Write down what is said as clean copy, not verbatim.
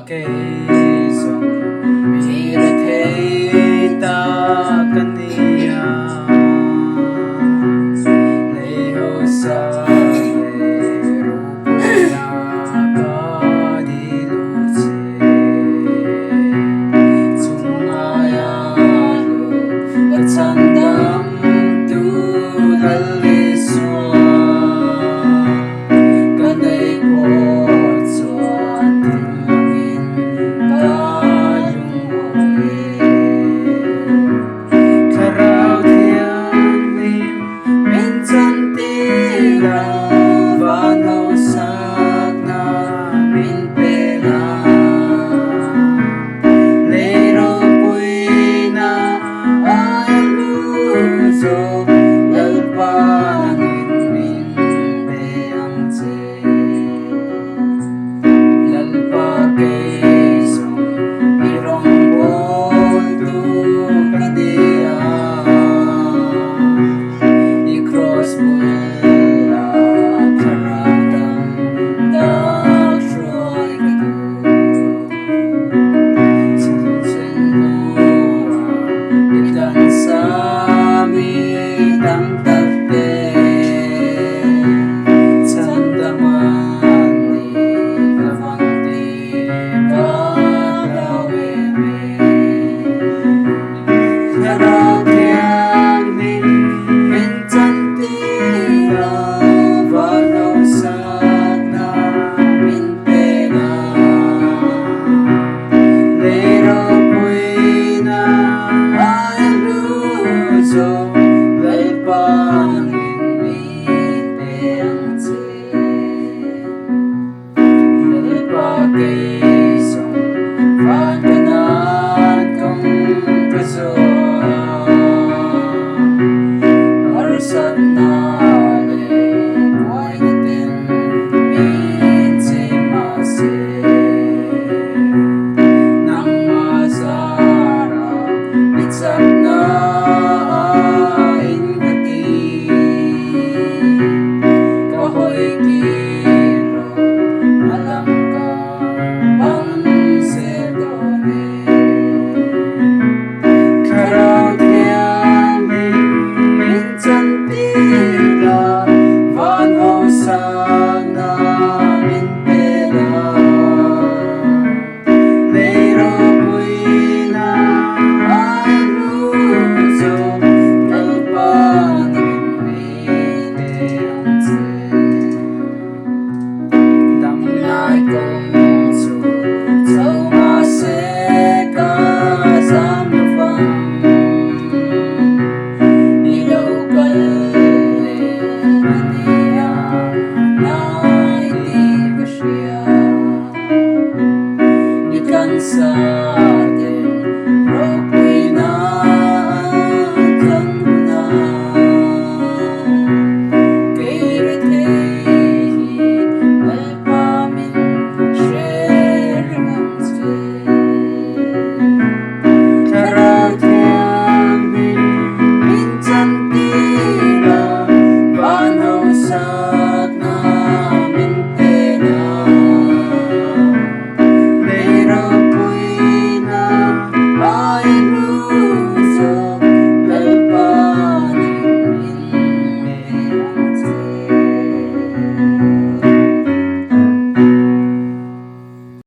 keizawng rethei ta kania leho sa ropui na kadiluce sungayalo at sandam tulaliswa kanay ko so ating karaw tiyang minsan tila banaw sak namin pera ropui na ay lusog lalpa langit min peyang lalpa keizawng irong bolto kandia i-cross mula karatang dakshoy ilan sa mitang tarte sandaman ni kafanti karaweme karaw tiyang minsan tila banaw sak namin pera ropui na ay lusog lalpa langit min peyang lalpa keizawng pagkanat kong preso harsat na lingway natin minsimase nang masarap itsak na ingati kahoy kiro alam ka pansedore karaw tiyang minsan tila banaw sak